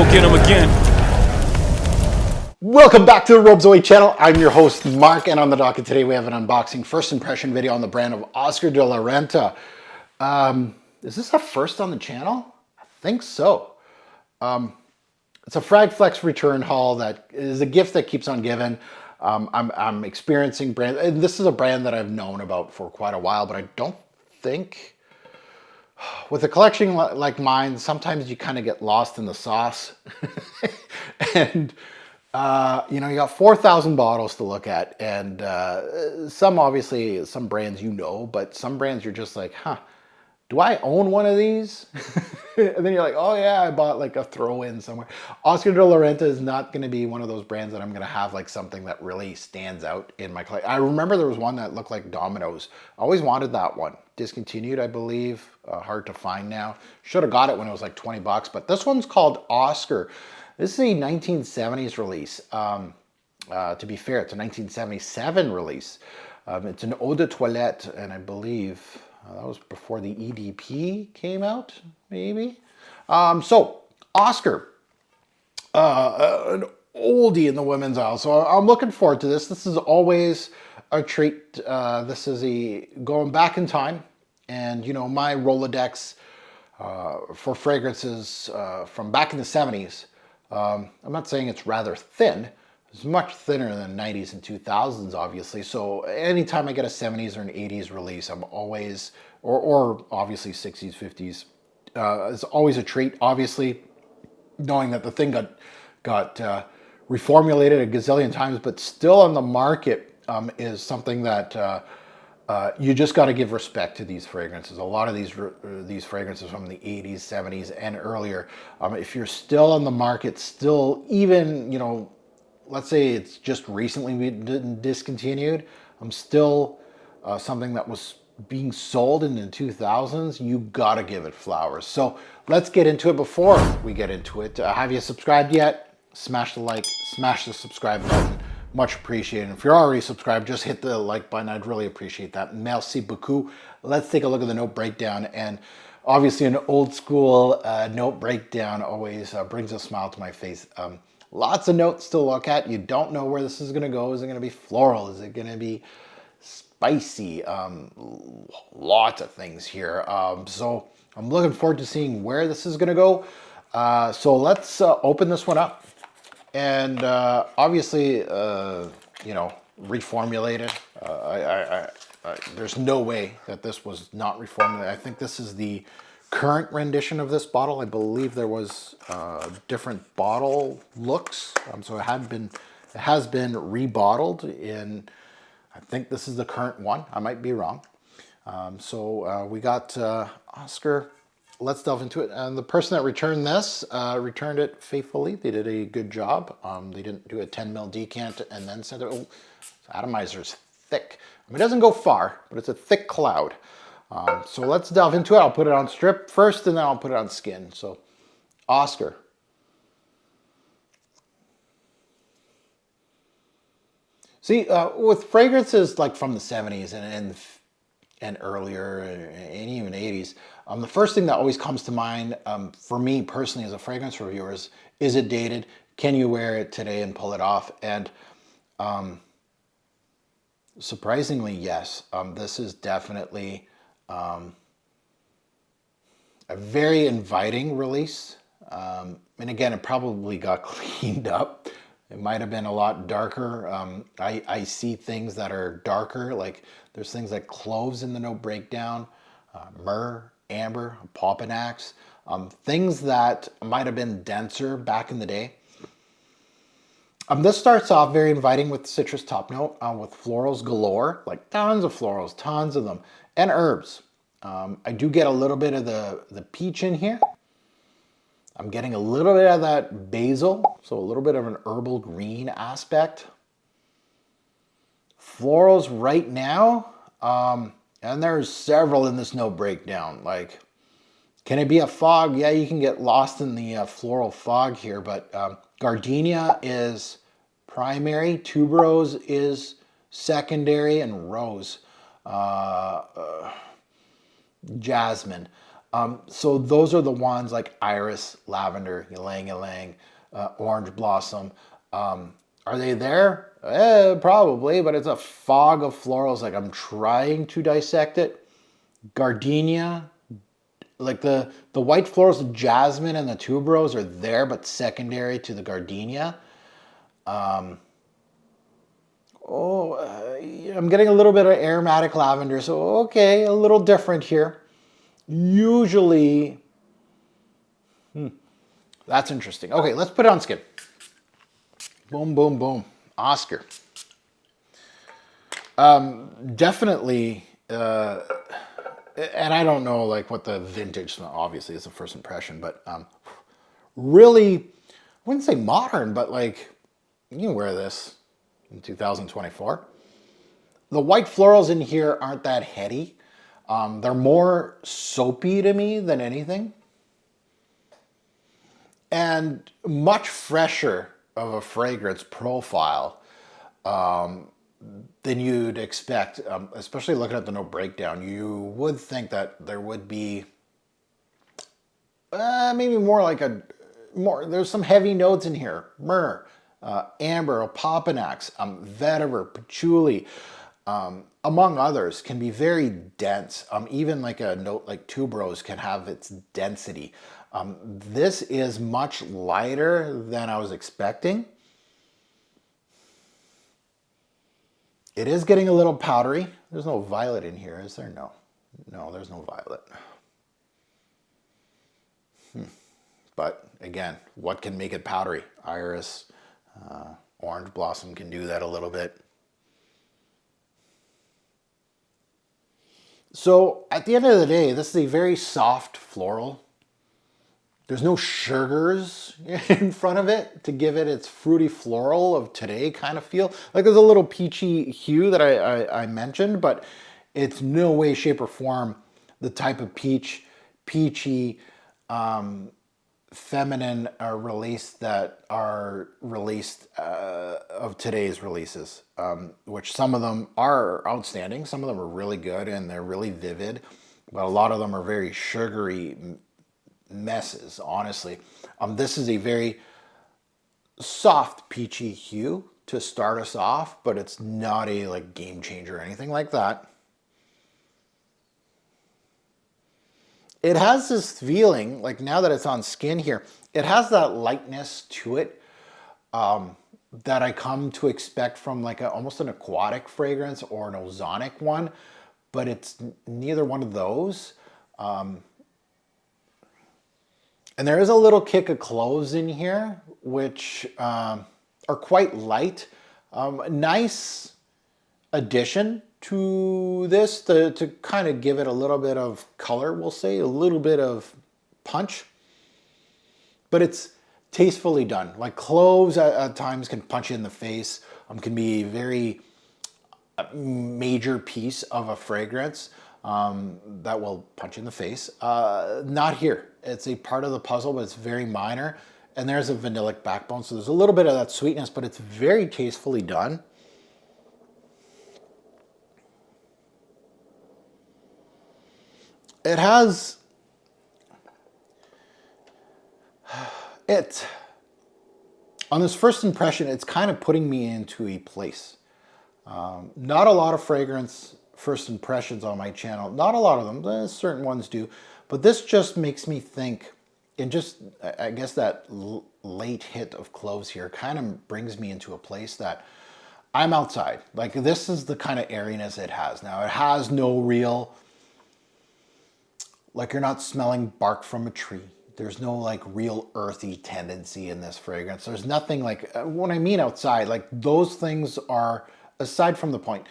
go get him again. Welcome back to the Robes Away channel. I'm your host, Mark, and on the docket today we have an unboxing first impression video on the brand of Oscar de la Renta. Is this a first on the channel? I think so. It's a Fragflex return haul that is a gift that keeps on giving. I'm experiencing brand, and this is a brand that I've known about for quite a while, but I don't think, with a collection like mine, sometimes you kind of get lost in the sauce. And you know, you got 4,000 bottles to look at, and obviously some brands you know, but some brands you're just like, huh, do I own one of these? And then you're like, oh yeah, I bought like a throw-in somewhere. Oscar de la Renta is not going to be one of those brands that I'm going to have like something that really stands out in my collection. I remember there was one that looked like Domino's. I always wanted that one. Discontinued, I believe. Hard to find now. Should have got it when it was like 20 bucks, but this one's called Oscar. This is a 1970s release. To be fair, it's a 1977 release. It's an eau de toilette, and I believe that was before the EDP came out, maybe. So, Oscar, an oldie in the women's aisle. So I'm looking forward to this. This is always a treat. This is going back in time, and you know, my Rolodex for fragrances from back in the 70s. I'm not saying it's rather thin. It's much thinner than 90s and 2000s, obviously. So anytime I get a 70s or an 80s release, I'm always, or obviously 60s, 50s, it's always a treat. Obviously, knowing that the thing got reformulated a gazillion times, but still on the market is something that you just got to give respect to these fragrances. A lot of these fragrances from the 80s, 70s, and earlier. If you're still on the market, still even, you know, let's say it's just recently been discontinued, still something that was being sold in the 2000s, you got to give it flowers. So let's get into it. Before we get into it, have you subscribed yet? Smash the like, smash the subscribe button. Much appreciated. If you're already subscribed, just hit the like button. I'd really appreciate that. Merci beaucoup. Let's take a look at the note breakdown. And obviously an old school note breakdown always brings a smile to my face. Lots of notes to look at. You don't know where this is going to go. Is it going to be floral? Is it going to be spicy? Lots of things here. So I'm looking forward to seeing where this is going to go. So let's open this one up. And obviously, you know, reformulated. There's no way that this was not reformulated. I think this is the current rendition of this bottle. I believe there was different bottle looks. So it has been rebottled in, I think this is the current one. I might be wrong. So we got Oscar. Let's delve into it. And the person that returned this returned it faithfully. They did a good job. They didn't do a 10 ml decant and then send it. Oh, atomizer's thick. I mean, it doesn't go far, but it's a thick cloud. So let's delve into it. I'll put it on strip first, and then I'll put it on skin. So, Oscar. See, with fragrances like from the 70s and earlier, and even 80s, the first thing that always comes to mind for me personally as a fragrance reviewer is it dated? Can you wear it today and pull it off? And surprisingly, yes. This is definitely a very inviting release. And again, it probably got cleaned up. It might have been a lot darker. I see things that are darker, like there's things like cloves in the note breakdown, myrrh, amber, popinax, things that might have been denser back in the day. This starts off very inviting with citrus top note, with florals galore, like tons of florals, tons of them, and herbs. I do get a little bit of the peach in here. I'm getting a little bit of that basil, so a little bit of an herbal green aspect. Florals right now, and there's several in this note breakdown. Like, can it be a fog? Yeah, you can get lost in the floral fog here, but gardenia is primary, tuberose is secondary, and rose, jasmine. So those are the ones like iris, lavender, ylang ylang, orange blossom. Are they there? Probably, but it's a fog of florals. Like I'm trying to dissect it. Gardenia, like the white florals, the jasmine and the tuberose are there, but secondary to the gardenia. Oh, I'm getting a little bit of aromatic lavender, so okay, a little different here. Usually, that's interesting. Okay, let's put it on skin. Boom, boom, boom. Oscar. Definitely, and I don't know like what the vintage smell, obviously it's a first impression, but really, I wouldn't say modern, but like, you can wear this in 2024. The white florals in here aren't that heady. They're more soapy to me than anything. And much fresher of a fragrance profile than you'd expect, especially looking at the note breakdown. You would think that there would be maybe more like there's some heavy notes in here. Myrrh, amber, opopanax, vetiver, patchouli, among others, can be very dense. Even like a note like tuberose can have its density. This is much lighter than I was expecting. It is getting a little powdery. There's no violet in here, is there? No. No, there's no violet. But again, what can make it powdery? Iris, orange blossom can do that a little bit. So at the end of the day, this is a very soft floral. There's no sugars in front of it to give it its fruity floral of today kind of feel. Like there's a little peachy hue that I mentioned, but it's no way, shape, or form the type of peachy, feminine release that are released of today's releases, which some of them are outstanding. Some of them are really good and they're really vivid, but a lot of them are very sugary messes, honestly. This is a very soft peachy hue to start us off, but it's not a like game changer or anything like that. It has this feeling, like now that it's on skin here, it has that lightness to it that I come to expect from like almost an aquatic fragrance or an ozonic one, but it's neither one of those. And there is a little kick of cloves in here, which are quite light. Nice addition to this to kind of give it a little bit of color, we'll say, a little bit of punch. But it's tastefully done. Like cloves at times can punch you in the face, can be a very major piece of a fragrance that will punch you in the face. Not here. It's a part of the puzzle, but it's very minor. And there's a vanillic backbone, so there's a little bit of that sweetness, but it's very tastefully done. It has on this first impression, it's kind of putting me into a place. Not a lot of fragrance first impressions on my channel. Not a lot of them. Certain ones do. But this just makes me think, and just, I guess that late hit of cloves here kind of brings me into a place that I'm outside. Like this is the kind of airiness it has. Now it has no real, like you're not smelling bark from a tree. There's no like real earthy tendency in this fragrance. There's nothing like, when I mean outside, like those things are, aside from the point,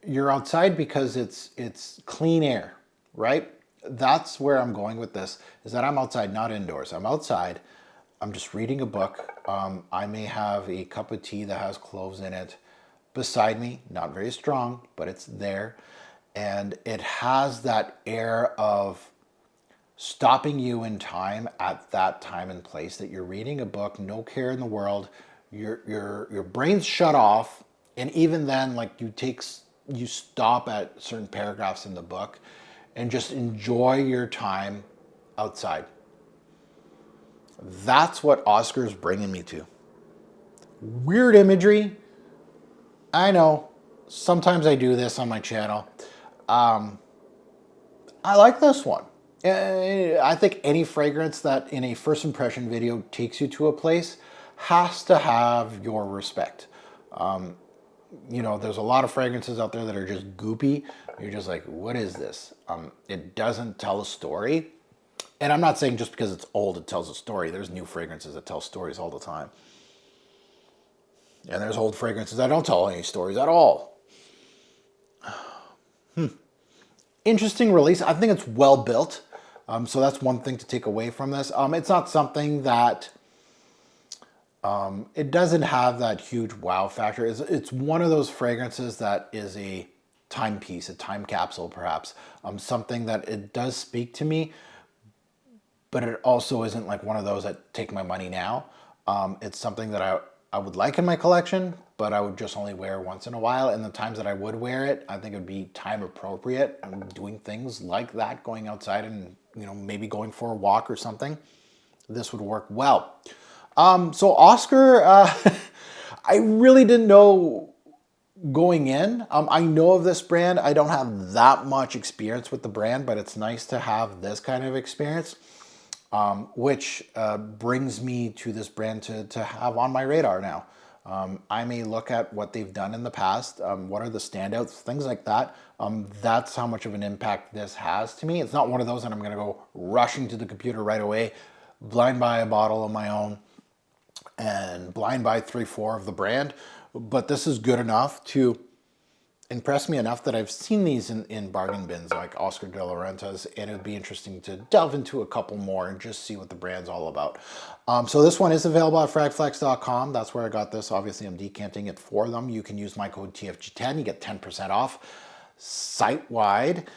you're outside because it's clean air, right? That's where I'm going with this, is that I'm outside, not indoors. I'm outside, I'm just reading a book. I may have a cup of tea that has cloves in it beside me, not very strong, but it's there. And it has that air of stopping you in time at that time and place, that you're reading a book, no care in the world, your brain's shut off, and even then, like you stop at certain paragraphs in the book, and just enjoy your time outside. That's what Oscar's bringing me to. Weird imagery. I know. Sometimes I do this on my channel. I like this one. I think any fragrance that in a first impression video takes you to a place has to have your respect. You know, there's a lot of fragrances out there that are just goopy. You're just like, what is this? It doesn't tell a story. And I'm not saying just because it's old, it tells a story. There's new fragrances that tell stories all the time. And there's old fragrances that don't tell any stories at all. Interesting release. I think it's well built. So that's one thing to take away from this. It's not something that, it doesn't have that huge wow factor. It's one of those fragrances that is a timepiece, a time capsule perhaps. Something that it does speak to me, but it also isn't like one of those that take my money now. It's something that I would like in my collection, but I would just only wear once in a while. And the times that I would wear it, I think it would be time appropriate. I'm doing things like that, going outside and, you know, maybe going for a walk or something. This would work well. So Oscar, I really didn't know going in. I know of this brand. I don't have that much experience with the brand, but it's nice to have this kind of experience. Which brings me to this brand to have on my radar now. I may look at what they've done in the past, what are the standouts, things like that. That's how much of an impact this has to me. It's not one of those that I'm going to go rushing to the computer right away, blind buy a bottle of my own, and blind buy 3-4 of the brand. But this is good enough to impressed me enough that I've seen these in bargain bins like Oscar de la Renta's, and it'd be interesting to delve into a couple more and just see what the brand's all about. So this one is available at fragflex.com. That's where I got this. Obviously, I'm decanting it for them. You can use my code TFG10. You get 10% off site-wide.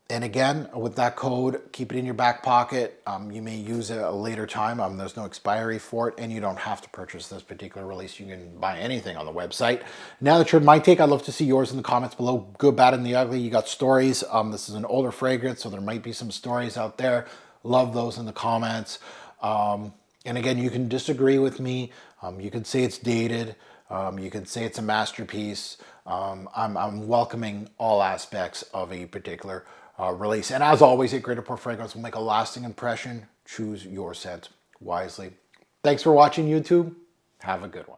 And again, with that code, keep it in your back pocket. You may use it a later time. There's no expiry for it, and you don't have to purchase this particular release. You can buy anything on the website. Now that you're my take, I'd love to see yours in the comments below. Good, bad, and the ugly. You got stories. This is an older fragrance, so there might be some stories out there. Love those in the comments. And again, you can disagree with me. You can say it's dated. You can say it's a masterpiece. I'm welcoming all aspects of a particular release. And as always, a great pour fragrance will make a lasting impression. Choose your scent wisely. Thanks for watching, YouTube. Have a good one.